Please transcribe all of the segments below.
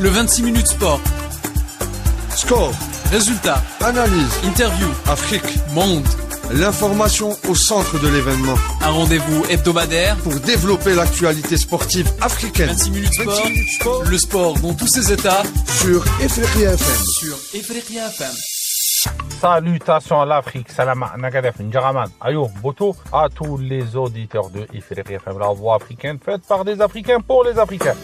Le 26 minutes sport. Score. Résultats. Analyse. Interview. Afrique. Monde. L'information au centre de l'événement. Un rendez-vous hebdomadaire pour développer l'actualité sportive africaine. 26 minutes sport. Le sport dans tous ses états. Sur Ifriqiya FM. Sur Ifriqiya FM. Salutations à l'Afrique, Salama, Nagadef, Ndjaraman, Ayo, Boto, à tous les auditeurs de Ifriqiya FM, la voix africaine faite par des Africains pour les Africains.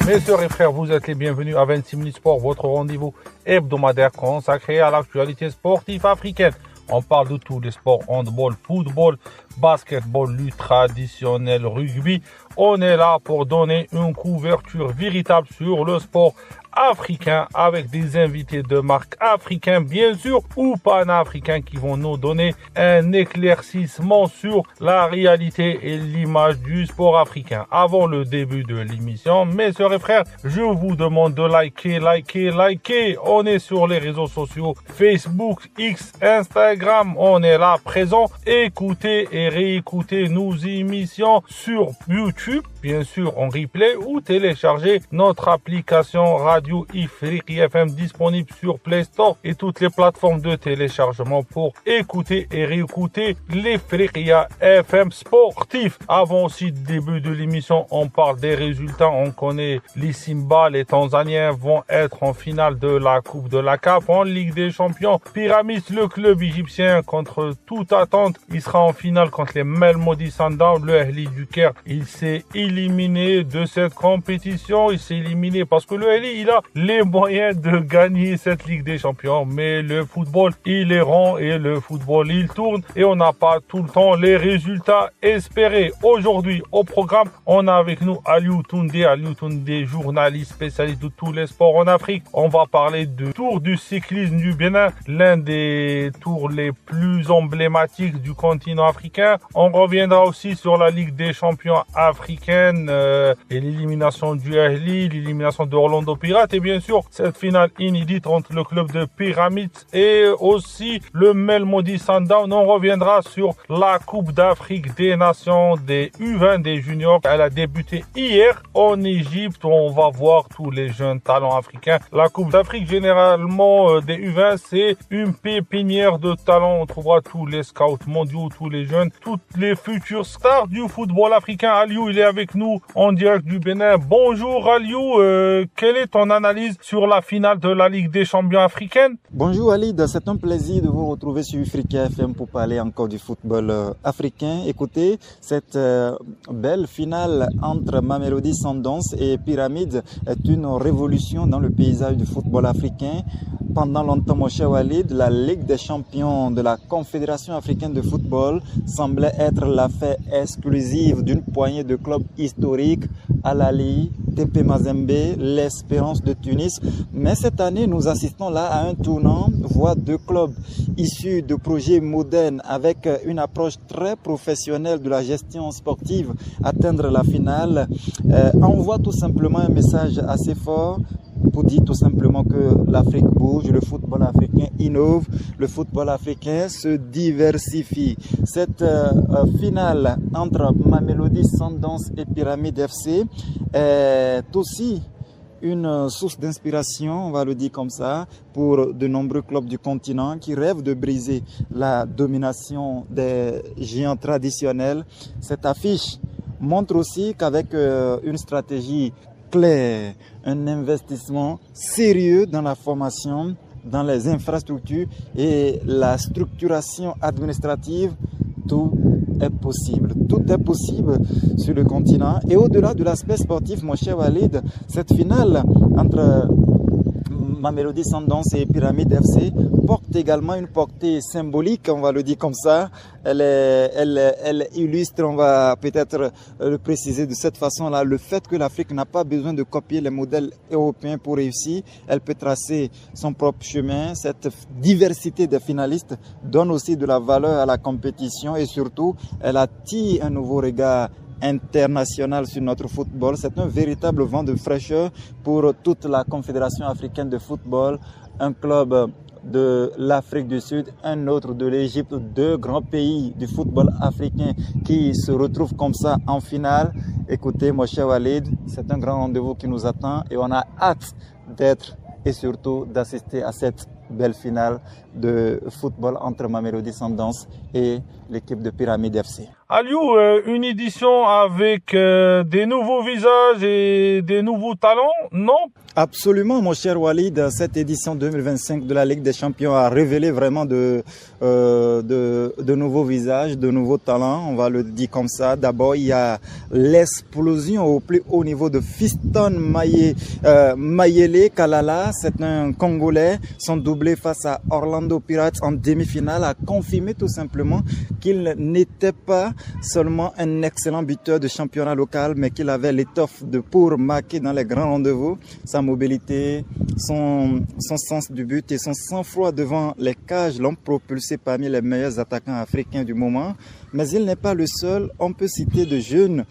Mes sœurs et frères, vous êtes les bienvenus à 26 minutes sport, votre rendez-vous hebdomadaire consacré à l'actualité sportive africaine. On parle de tous les sports, handball, football, basketball, lutte traditionnelle, rugby. On est là pour donner une couverture véritable sur le sport africain avec des invités de marque africains, bien sûr, ou panafricains qui vont nous donner un éclaircissement sur la réalité et l'image du sport africain. Avant le début de l'émission, mes sœurs et frères, je vous demande de liker. On est sur les réseaux sociaux, Facebook, X, Instagram. On est là présent. Écoutez et réécoutez nos émissions sur YouTube, bien sûr en replay, ou téléchargez notre application Radio Ifriqiya FM disponible sur Play Store et toutes les plateformes de téléchargement pour écouter et réécouter l'Ifriqiya FM sportif. Avant aussi le début de l'émission, on parle des résultats. On connaît les Simba, les Tanzaniens vont être en finale de la Coupe de la CAF en Ligue des Champions. Pyramids, le club égyptien, contre toute attente, il sera en finale contre les Mamelodi Sundowns. Le Ahli du Caire, il s'est éliminé de cette compétition. Il s'est éliminé parce que le Ahli, il a les moyens de gagner cette Ligue des Champions. Mais le football, il est rond et le football, il tourne et on n'a pas tout le temps les résultats espérés. Aujourd'hui, au programme, on a avec nous Aliou Toundé, journaliste spécialiste de tous les sports en Afrique. On va parler du Tour du cyclisme du Bénin, l'un des tours les plus emblématiques du continent africain. On reviendra aussi sur la Ligue des Champions africaine et l'élimination du Ahli, l'élimination d'Orlando Pirates et bien sûr cette finale inédite entre le club de Pyramids et aussi le Mamelodi Sundowns. On reviendra sur la Coupe d'Afrique des Nations des U20 des juniors. Elle a débuté hier en Égypte. On va voir tous les jeunes talents africains. La Coupe d'Afrique généralement des U20, c'est une pépinière de talents. On trouvera tous les scouts mondiaux, tous les jeunes, toutes les futures stars du football africain. Aliou, il est avec nous en direct du Bénin. Bonjour Aliou, quelle est ton analyse sur la finale de la Ligue des Champions africaine? Bonjour Alid, c'est un plaisir de vous retrouver sur Ifriqiya FM pour parler encore du football africain. Écoutez, cette belle finale entre Mamelodi Sundowns et Pyramids est une révolution dans le paysage du football africain. Pendant longtemps, mon cher Walid, la Ligue des Champions de la Confédération africaine de football semblait être l'affaire exclusive d'une poignée de clubs historiques, Al Ahly, TP Mazembe, l'Espérance de Tunis. Mais cette année, nous assistons là à un tournant, voire deux clubs issus de projets modernes avec une approche très professionnelle de la gestion sportive atteindre la finale. Envoie tout simplement un message assez fort pour dire tout simplement que l'Afrique bouge, le football africain innove, le football africain se diversifie. Cette finale entre Mamelodi Sundowns et Pyramids FC est aussi une source d'inspiration, on va le dire comme ça, pour de nombreux clubs du continent qui rêvent de briser la domination des géants traditionnels. Cette affiche montre aussi qu'avec une stratégie claire, un investissement sérieux dans la formation, dans les infrastructures et la structuration administrative, tout est possible. Tout est possible sur le continent. Et au-delà de l'aspect sportif, mon cher Walid, cette finale entre Mamelodi Sundowns et Pyramids FC porte également une portée symbolique, on va le dire comme ça. Elle illustre, on va peut-être le préciser de cette façon-là, le fait que l'Afrique n'a pas besoin de copier les modèles européens pour réussir. Elle peut tracer son propre chemin. Cette diversité des finalistes donne aussi de la valeur à la compétition et surtout, elle attire un nouveau regard international sur notre football. C'est un véritable vent de fraîcheur pour toute la Confédération africaine de football, un club de l'Afrique du Sud, un autre de l'Égypte, deux grands pays du football africain qui se retrouvent comme ça en finale. Écoutez, mon cher Walid, c'est un grand rendez-vous qui nous attend et on a hâte d'être et surtout d'assister à cette belle finale de football entre Mamelodi Sundowns et l'équipe de Pyramide FC. Aliou, une édition avec des nouveaux visages et des nouveaux talents, non? Absolument, mon cher Walid. Cette édition 2025 de la Ligue des Champions a révélé vraiment de nouveaux visages, de nouveaux talents. On va le dire comme ça. D'abord, il y a l'explosion au plus haut niveau de Fiston Mayele Kalala. C'est un Congolais. Son doublé face à Orlando Pirates en demi-finale a confirmé tout simplement qu'il n'était pas seulement un excellent buteur de championnat local, mais qu'il avait l'étoffe pour marquer dans les grands rendez-vous. Sa mobilité, son sens du but et son sang-froid devant les cages l'ont propulsé parmi les meilleurs attaquants africains du moment. Mais il n'est pas le seul. On peut citer de jeunes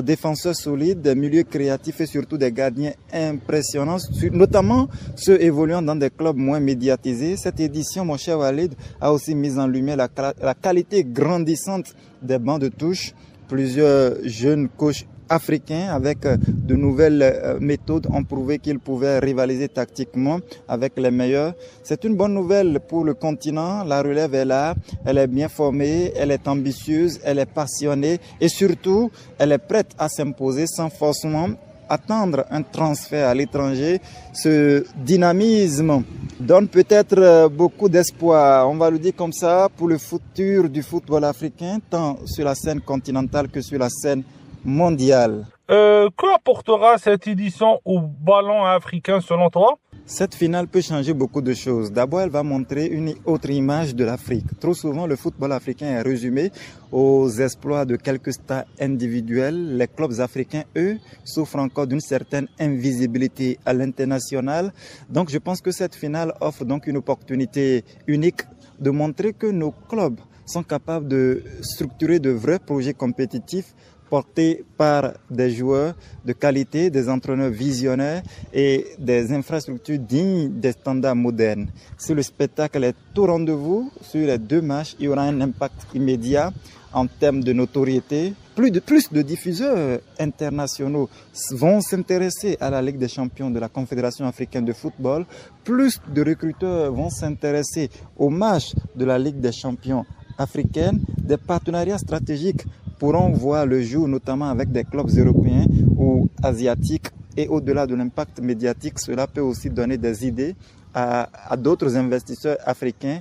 défenseurs solides, des milieux créatifs et surtout des gardiens impressionnants, notamment ceux évoluant dans des clubs moins médiatisés. Cette édition, mon cher Walid, a aussi mis en lumière la qualité grandissante des bancs de touche. Plusieurs jeunes coachs africains avec de nouvelles méthodes ont prouvé qu'ils pouvaient rivaliser tactiquement avec les meilleurs. C'est une bonne nouvelle pour le continent. La relève est là, elle est bien formée, elle est ambitieuse, elle est passionnée et surtout, elle est prête à s'imposer sans forcément attendre un transfert à l'étranger. Ce dynamisme donne peut-être beaucoup d'espoir, on va le dire comme ça, pour le futur du football africain, tant sur la scène continentale que sur la scène mondiale. Que apportera cette édition au ballon africain selon toi? Cette finale peut changer beaucoup de choses. D'abord, elle va montrer une autre image de l'Afrique. Trop souvent, le football africain est résumé aux exploits de quelques stars individuels. Les clubs africains, eux, souffrent encore d'une certaine invisibilité à l'international. Donc, je pense que cette finale offre donc une opportunité unique de montrer que nos clubs sont capables de structurer de vrais projets compétitifs portés par des joueurs de qualité, des entraîneurs visionnaires et des infrastructures dignes des standards modernes. Si le spectacle est au rendez-vous, sur les deux matchs, il y aura un impact immédiat en termes de notoriété. Plus de diffuseurs internationaux vont s'intéresser à la Ligue des Champions de la Confédération africaine de football. Plus de recruteurs vont s'intéresser aux matchs de la Ligue des Champions africaine. Des partenariats stratégiques pourront voir le jour, notamment avec des clubs européens ou asiatiques. Et au-delà de l'impact médiatique, cela peut aussi donner des idées à d'autres investisseurs africains,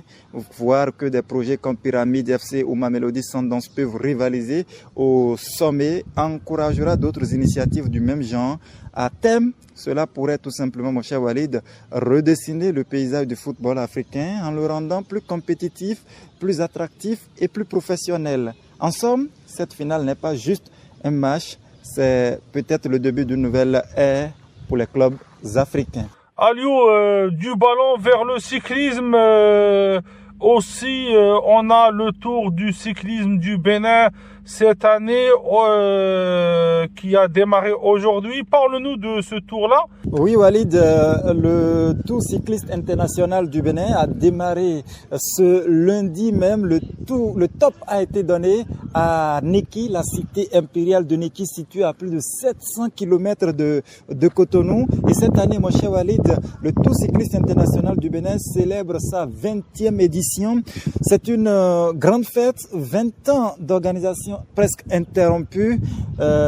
voir que des projets comme Pyramide FC ou Mamelodi Sundowns peuvent rivaliser au sommet, encouragera d'autres initiatives du même genre. À terme, cela pourrait tout simplement, mon cher Walid, redessiner le paysage du football africain en le rendant plus compétitif, plus attractif et plus professionnel. En somme, cette finale n'est pas juste un match, c'est peut-être le début d'une nouvelle ère pour les clubs africains. Aliou, du ballon vers le cyclisme, aussi on a le Tour du cyclisme du Bénin cette année qui a démarré aujourd'hui. Parle-nous de ce tour-là. Oui Walid, le Tour cycliste international du Bénin a démarré ce lundi même. Le top a été donné à Neki, la cité impériale de Neki située à plus de 700 km de Cotonou. Et cette année, mon cher Walid, le Tour cycliste international du Bénin célèbre sa 20e édition. C'est une grande fête, 20 ans d'organisation presque interrompue,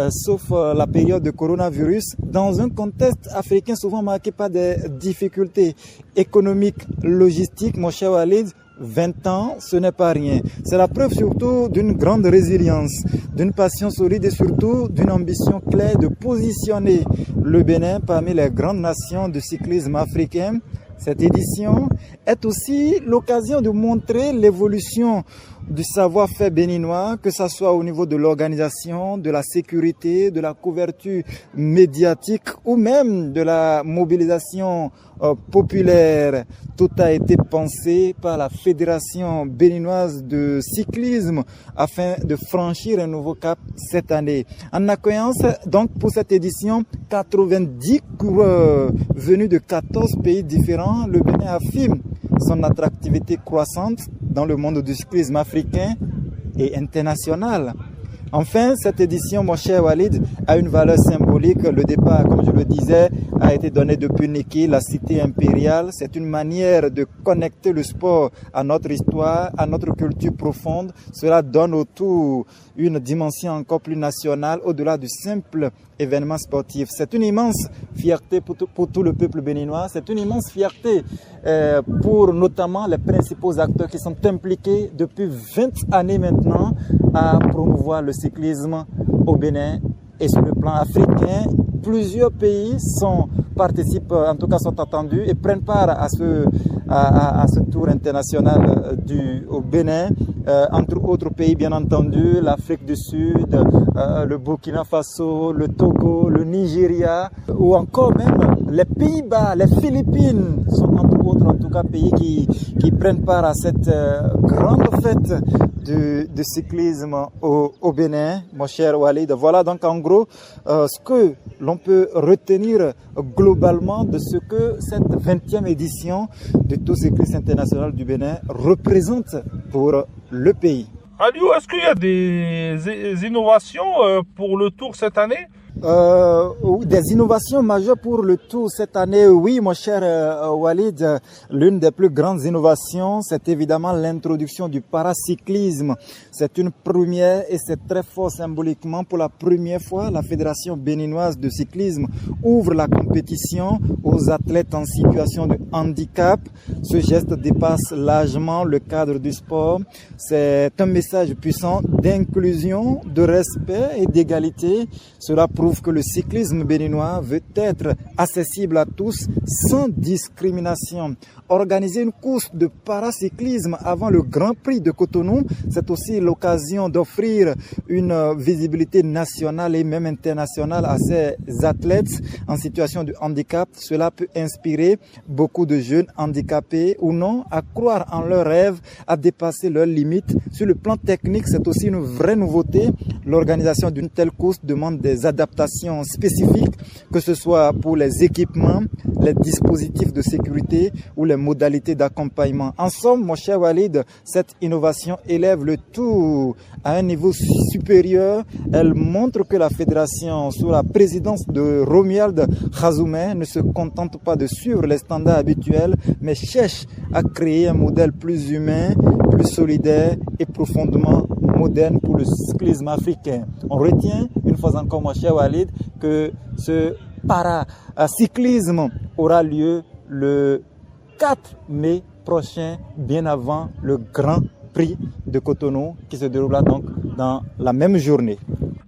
sauf la période de coronavirus, dans un contexte africain souvent marqué par des difficultés économiques, logistiques. Mon cher Walid, 20 ans, ce n'est pas rien. C'est la preuve surtout d'une grande résilience, d'une passion solide et surtout d'une ambition claire de positionner le Bénin parmi les grandes nations du cyclisme africain. Cette édition est aussi l'occasion de montrer l'évolution du savoir-faire béninois, que ce soit au niveau de l'organisation, de la sécurité, de la couverture médiatique ou même de la mobilisation populaire. Tout a été pensé par la Fédération béninoise de cyclisme afin de franchir un nouveau cap cette année. En accueillant donc pour cette édition 90 coureurs venus de 14 pays différents, le Bénin affirme son attractivité croissante dans le monde du cyclisme africain et international. Enfin, cette édition, mon cher Walid, a une valeur symbolique. Le départ, comme je le disais, a été donné depuis Niki, la cité impériale. C'est une manière de connecter le sport à notre histoire, à notre culture profonde. Cela donne au tout une dimension encore plus nationale au-delà du simple événement sportif. C'est une immense fierté pour tout le peuple béninois. C'est une immense fierté pour notamment les principaux acteurs qui sont impliqués depuis 20 années maintenant à promouvoir le cyclisme au Bénin. Et sur le plan africain, plusieurs pays participent, en tout cas sont attendus et prennent part à ce tour international au Bénin. Entre autres pays, bien entendu, l'Afrique du Sud, le Burkina Faso, le Togo, le Nigeria, ou encore même les Pays-Bas, les Philippines sont entre autres, en tout cas, pays qui prennent part à cette grande fête du cyclisme au Bénin, mon cher Walid. Voilà donc en gros ce que l'on peut retenir globalement de ce que cette 20e édition du Tour cycliste international du Bénin représente pour le pays. Aliou, est-ce qu'il y a des innovations pour le Tour cette année? Des innovations majeures pour le Tour cette année, oui, mon cher Walid. L'une des plus grandes innovations, c'est évidemment l'introduction du paracyclisme. C'est une première et c'est très fort symboliquement. Pour la première fois, la Fédération béninoise de cyclisme ouvre la compétition aux athlètes en situation de handicap. Ce geste dépasse largement le cadre du sport. C'est un message puissant d'inclusion, de respect et d'égalité. Cela prouve que le cyclisme béninois veut être accessible à tous sans discrimination. Organiser une course de paracyclisme avant le Grand Prix de Cotonou, c'est aussi l'occasion d'offrir une visibilité nationale et même internationale à ces athlètes en situation de handicap. Cela peut inspirer beaucoup de jeunes handicapés ou non à croire en leurs rêves, à dépasser leurs limites. Sur le plan technique, c'est aussi une vraie nouveauté. L'organisation d'une telle course demande des adaptations spécifiques, que ce soit pour les équipements, les dispositifs de sécurité ou les modalités d'accompagnement. En somme, mon cher Walid, cette innovation élève le tout à un niveau supérieur. Elle montre que la fédération, sous la présidence de Romuald Khazoumen, ne se contente pas de suivre les standards habituels, mais cherche à créer un modèle plus humain, plus solidaire et profondément moderne pour le cyclisme africain. On retient, une fois encore, mon cher Walid, que ce paracyclisme aura lieu le 4 mai prochain, bien avant le Grand Prix de Cotonou, qui se déroulera donc dans la même journée.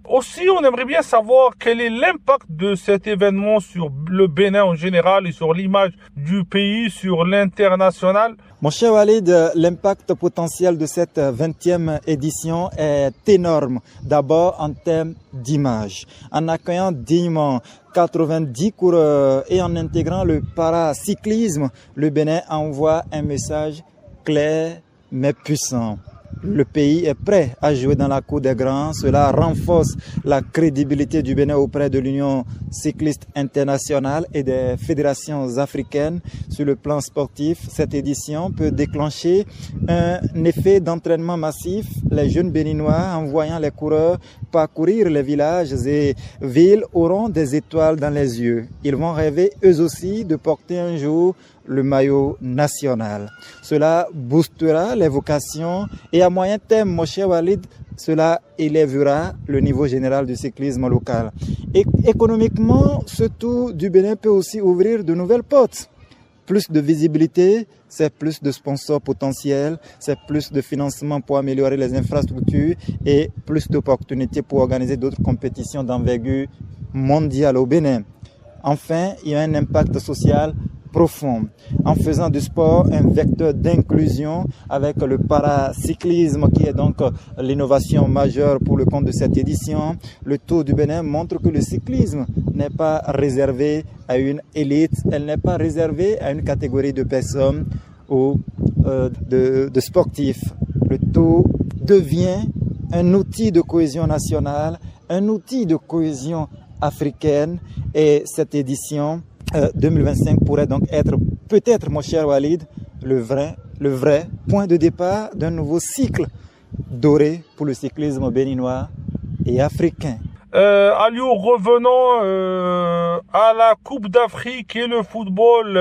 Aussi, on aimerait bien savoir quel est l'impact de cet événement sur le Bénin en général et sur l'image du pays, sur l'international. Mon cher Walid, l'impact potentiel de cette 20e édition est énorme. D'abord en termes d'image. En accueillant dignement 90 coureurs et en intégrant le paracyclisme, le Bénin envoie un message clair mais puissant. Le pays est prêt à jouer dans la cour des grands. Cela renforce la crédibilité du Bénin auprès de l'Union cycliste internationale et des fédérations africaines. Sur le plan sportif, cette édition peut déclencher un effet d'entraînement massif. Les jeunes Béninois, en voyant les coureurs parcourir les villages et villes, auront des étoiles dans les yeux. Ils vont rêver eux aussi de porter un jour le maillot national. Cela boostera les vocations et à moyen terme, mon cher Walid, cela élèvera le niveau général du cyclisme local. Et économiquement, ce tour du Bénin peut aussi ouvrir de nouvelles portes. Plus de visibilité, c'est plus de sponsors potentiels, c'est plus de financement pour améliorer les infrastructures et plus d'opportunités pour organiser d'autres compétitions d'envergure mondiale au Bénin. Enfin, il y a un impact social profond, en faisant du sport un vecteur d'inclusion avec le paracyclisme qui est donc l'innovation majeure pour le compte de cette édition. Le Tour du Bénin montre que le cyclisme n'est pas réservé à une élite, elle n'est pas réservée à une catégorie de personnes ou de sportifs. Le Tour devient un outil de cohésion nationale, un outil de cohésion africaine et cette édition 2025 pourrait donc être, peut-être mon cher Walid, le vrai point de départ d'un nouveau cycle doré pour le cyclisme béninois et africain. Aliou, revenons à la Coupe d'Afrique et le football,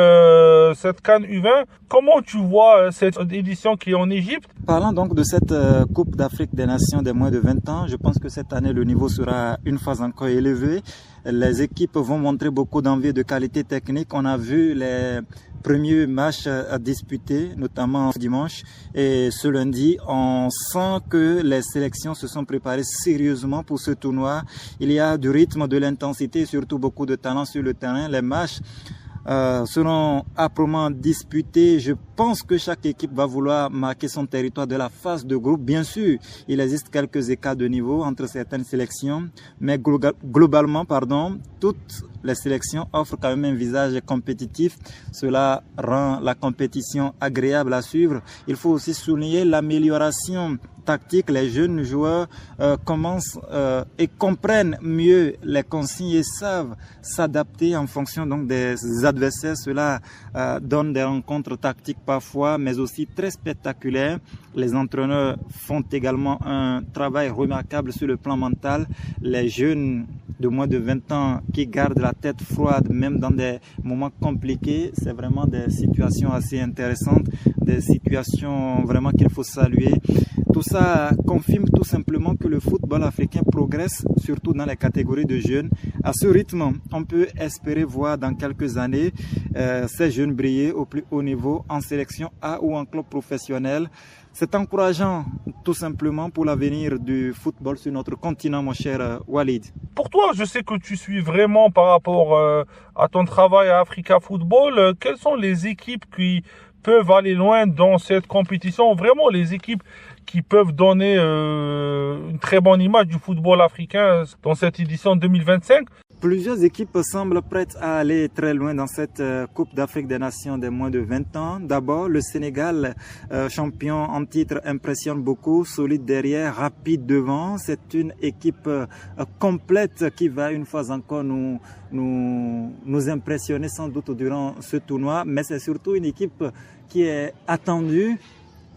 cette CAN U20. Comment tu vois cette édition qui est en Égypte? Parlant donc de cette Coupe d'Afrique des Nations des moins de 20 ans, je pense que cette année, le niveau sera une fois encore élevé. Les équipes vont montrer beaucoup d'envie et de qualité technique. On a vu les premiers matchs à disputer, notamment dimanche. Et ce lundi, on sent que les sélections se sont préparées sérieusement pour ce tournoi. Il y a du rythme, de l'intensité et surtout beaucoup de talent sur le terrain. Les matchs seront âprement disputés. Je pense que chaque équipe va vouloir marquer son territoire de la phase de groupe. Bien sûr, il existe quelques écarts de niveau entre certaines sélections, mais globalement, toutes les sélections offrent quand même un visage compétitif. Cela rend la compétition agréable à suivre. Il faut aussi souligner l'amélioration tactique. Les jeunes joueurs commencent et comprennent mieux les consignes et savent s'adapter en fonction donc des adversaires. Cela donne des rencontres tactiques parfois, mais aussi très spectaculaires. Les entraîneurs font également un travail remarquable sur le plan mental. Les jeunes de moins de 20 ans qui gardent la tête froide même dans des moments compliqués, c'est vraiment des situations assez intéressantes, des situations vraiment qu'il faut saluer. Tout ça confirme tout simplement que le football africain progresse, surtout dans les catégories de jeunes. À ce rythme, on peut espérer voir dans quelques années ces jeunes briller au plus haut niveau en sélection A ou en club professionnel. C'est encourageant tout simplement pour l'avenir du football sur notre continent, mon cher Walid. Pour toi, je sais que tu suis vraiment par rapport à ton travail à Africa Football. Quelles sont les équipes qui peuvent aller loin dans cette compétition? Vraiment les équipes qui peuvent donner une très bonne image du football africain dans cette édition 2025? Plusieurs équipes semblent prêtes à aller très loin dans cette Coupe d'Afrique des Nations des moins de 20 ans. D'abord, le Sénégal, champion en titre, impressionne beaucoup, solide derrière, rapide devant. C'est une équipe complète qui va une fois encore nous impressionner sans doute durant ce tournoi. Mais c'est surtout une équipe qui est attendue.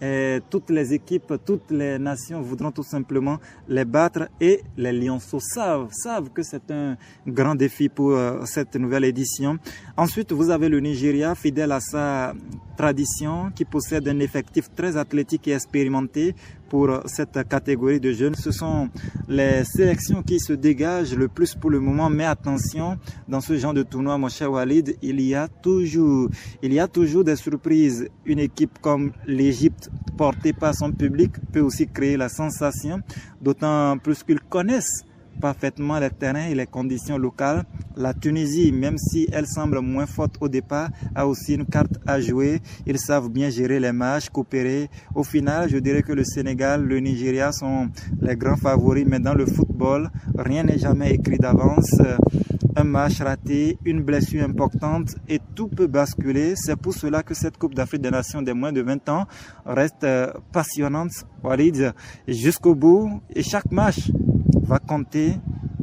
Et toutes les équipes, toutes les nations voudront tout simplement les battre et les Lionceaux savent que c'est un grand défi pour cette nouvelle édition. Ensuite, vous avez le Nigeria, fidèle à sa tradition, qui possède un effectif très athlétique et expérimenté pour cette catégorie de jeunes. Ce sont les sélections qui se dégagent le plus pour le moment, mais attention, dans ce genre de tournoi, mon cher Walid, il y a toujours des surprises. Une équipe comme l'Égypte, portée par son public, peut aussi créer la sensation, d'autant plus qu'ils connaissent parfaitement les terrains et les conditions locales. La Tunisie, même si elle semble moins forte au départ, a aussi une carte à jouer. Ils savent bien gérer les matchs, coopérer. Au final, je dirais que le Sénégal, le Nigeria sont les grands favoris, mais dans le football, rien n'est jamais écrit d'avance. Un match raté, une blessure importante et tout peut basculer. C'est pour cela que cette Coupe d'Afrique des Nations des moins de 20 ans reste passionnante, Walid, jusqu'au bout. Et chaque match va compter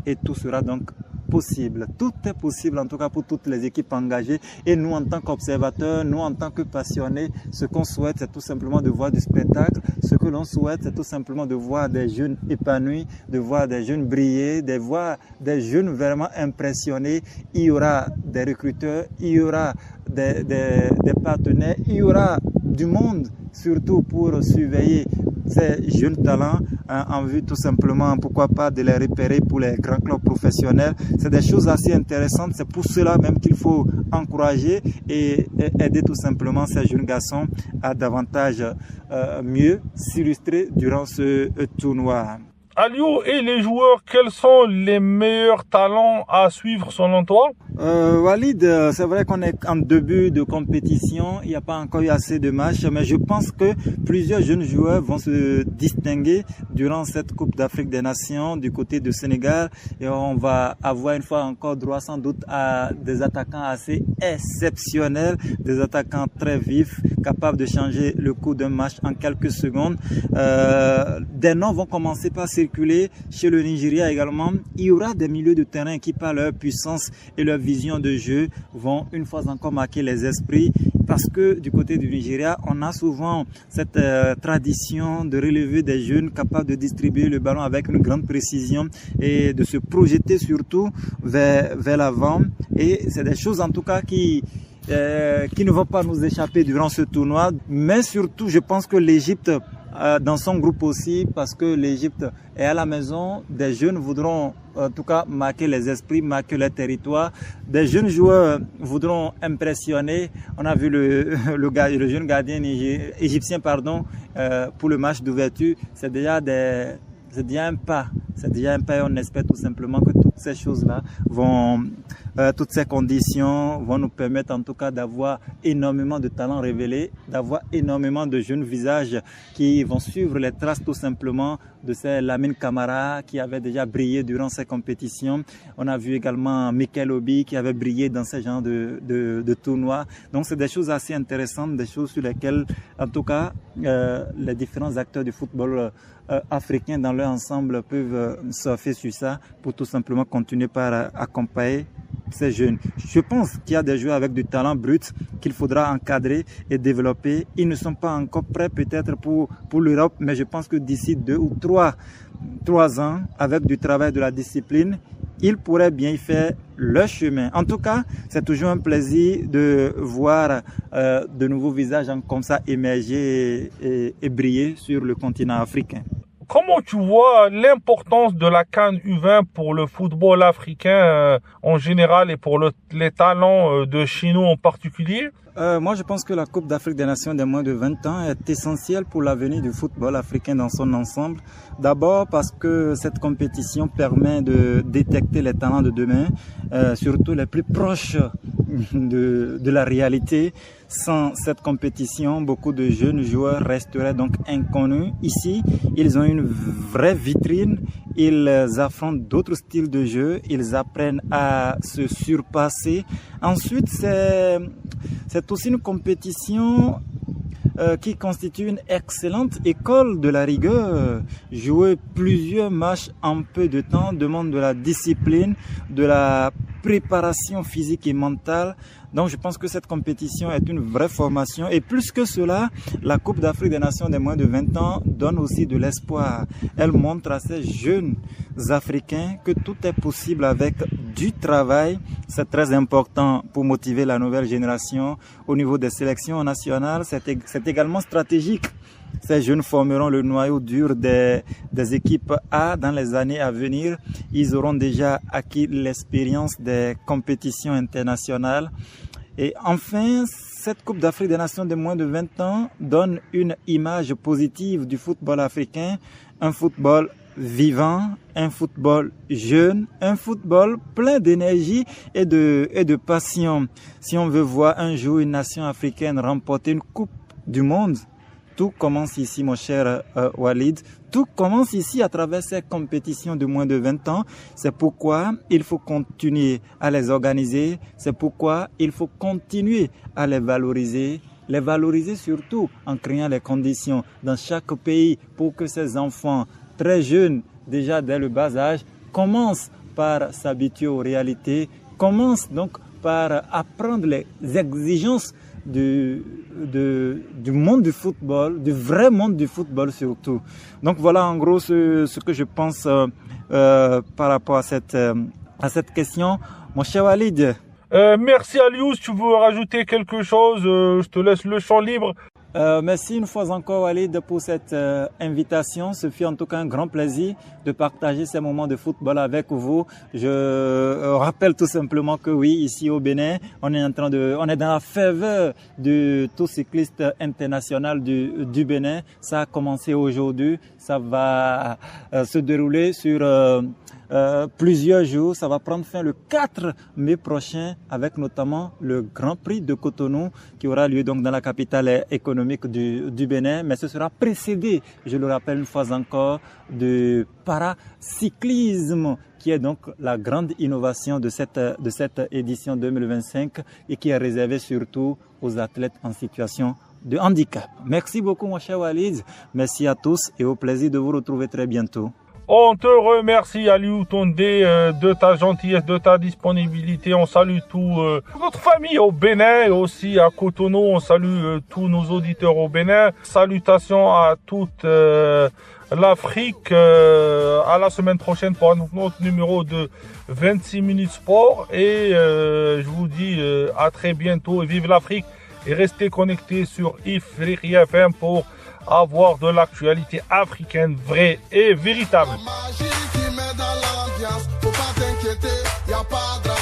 et tout sera donc possible. Tout est possible en tout cas pour toutes les équipes engagées. Et nous en tant qu'observateurs, nous en tant que passionnés, ce qu'on souhaite c'est tout simplement de voir du spectacle. Ce que l'on souhaite c'est tout simplement de voir des jeunes épanouis, de voir des jeunes briller, de voir des jeunes vraiment impressionnés. Il y aura des recruteurs, il y aura des partenaires, il y aura du monde surtout pour surveiller ces jeunes talents en vue tout simplement, pourquoi pas, de les repérer pour les grands clubs professionnels. C'est des choses assez intéressantes. C'est pour cela même qu'il faut encourager et aider tout simplement ces jeunes garçons à davantage mieux s'illustrer durant ce tournoi. Aliou, et les joueurs, quels sont les meilleurs talents à suivre selon toi? Walid, c'est vrai qu'on est en début de compétition, il n'y a pas encore eu assez de matchs, mais je pense que plusieurs jeunes joueurs vont se distinguer durant cette Coupe d'Afrique des Nations du côté du Sénégal et on va avoir une fois encore droit sans doute à des attaquants assez exceptionnels, des attaquants très vifs, capables de changer le cours d'un match en quelques secondes. Des noms vont commencer par se circuler chez le Nigeria également. Il y aura des milieux de terrain qui, par leur puissance et leur vision de jeu, vont une fois encore marquer les esprits. Parce que du côté du Nigeria, on a souvent cette tradition de relever des jeunes capables de distribuer le ballon avec une grande précision et de se projeter surtout vers l'avant. Et c'est des choses en tout cas qui ne vont pas nous échapper durant ce tournoi. Mais surtout, je pense que l'Égypte, dans son groupe aussi, parce que l'Égypte est à la maison, des jeunes voudront en tout cas marquer les esprits, marquer leur territoire. Des jeunes joueurs voudront impressionner. On a vu le jeune gardien égyptien pour le match d'ouverture. C'est déjà un pas. Et on espère tout simplement que toutes ces choses-là toutes ces conditions vont nous permettre en tout cas d'avoir énormément de talents révélés, d'avoir énormément de jeunes visages qui vont suivre les traces tout simplement de ces Lamine Camara qui avait déjà brillé durant ces compétitions. On a vu également Mikel Obi qui avait brillé dans ce genre de tournois. Donc c'est des choses assez intéressantes, des choses sur lesquelles en tout cas les différents acteurs du football africains dans leur ensemble peuvent surfer sur ça pour tout simplement continuer par accompagner ces jeunes. Je pense qu'il y a des joueurs avec du talent brut qu'il faudra encadrer et développer. Ils ne sont pas encore prêts peut-être pour l'Europe, mais je pense que d'ici 2 ou 3 ans, avec du travail de la discipline, ils pourraient bien y faire leur chemin. En tout cas, c'est toujours un plaisir de voir de nouveaux visages comme ça émerger et briller sur le continent africain. Comment tu vois l'importance de la CAN U20 pour le football africain en général et pour les talents de chez nous en particulier? Moi, je pense que la Coupe d'Afrique des Nations des moins de 20 ans est essentielle pour l'avenir du football africain dans son ensemble. D'abord parce que cette compétition permet de détecter les talents de demain, surtout les plus proches de la réalité. Sans cette compétition, beaucoup de jeunes joueurs resteraient donc inconnus. Ici, ils ont une vraie vitrine. Ils affrontent d'autres styles de jeu. Ils apprennent à se surpasser. Ensuite, c'est aussi une compétition qui constitue une excellente école de la rigueur. Jouer plusieurs matchs en peu de temps demande de la discipline, de la préparation physique et mentale. Donc je pense que cette compétition est une vraie formation et plus que cela, la Coupe d'Afrique des Nations des moins de 20 ans donne aussi de l'espoir. Elle montre à ces jeunes Africains que tout est possible avec du travail. C'est très important pour motiver la nouvelle génération. Au niveau des sélections nationales, c'est également stratégique. Ces jeunes formeront le noyau dur des équipes A dans les années à venir. Ils auront déjà acquis l'expérience des compétitions internationales. Et enfin, cette Coupe d'Afrique des Nations de moins de 20 ans donne une image positive du football africain, un football vivant, un football jeune, un football plein d'énergie et de passion. Si on veut voir un jour une nation africaine remporter une Coupe du Monde, tout commence ici, mon cher Walid. Tout commence ici à travers ces compétitions de moins de 20 ans. C'est pourquoi il faut continuer à les organiser. C'est pourquoi il faut continuer à les valoriser surtout en créant les conditions dans chaque pays pour que ces enfants très jeunes, déjà dès le bas âge, commencent par s'habituer aux réalités, commencent donc par apprendre les exigences du monde du football, du vrai monde du football surtout. Donc voilà en gros ce que je pense par rapport à cette question. Mon cher Walid. Merci Alious, tu veux rajouter quelque chose? Je te laisse le champ libre. Merci une fois encore Walid pour cette invitation. Ce fut en tout cas un grand plaisir de partager ces moments de football avec vous. Je rappelle tout simplement que oui, ici au Bénin, on est dans la faveur du Tour cycliste international du Bénin. Ça a commencé aujourd'hui, ça va se dérouler sur plusieurs jours. Ça va prendre fin le 4 mai prochain avec notamment le Grand Prix de Cotonou qui aura lieu donc dans la capitale économique du Bénin, mais ce sera précédé, je le rappelle une fois encore, de paracyclisme qui est donc la grande innovation de cette édition 2025 et qui est réservée surtout aux athlètes en situation de handicap. Merci beaucoup mon cher Walid, merci à tous et au plaisir de vous retrouver très bientôt. On te remercie, Aliou Tondé, de ta gentillesse, de ta disponibilité. On salue toute notre famille au Bénin, aussi à Cotonou. On salue tous nos auditeurs au Bénin. Salutations à toute l'Afrique. À la semaine prochaine pour un autre numéro de 26 minutes sport. Et je vous dis à très bientôt. Et vive l'Afrique. Et restez connectés sur Ifriqiya FM pour avoir de l'actualité africaine vraie et véritable. La magie qui met dans l'ambiance, faut pas t'inquiéter, y a pas de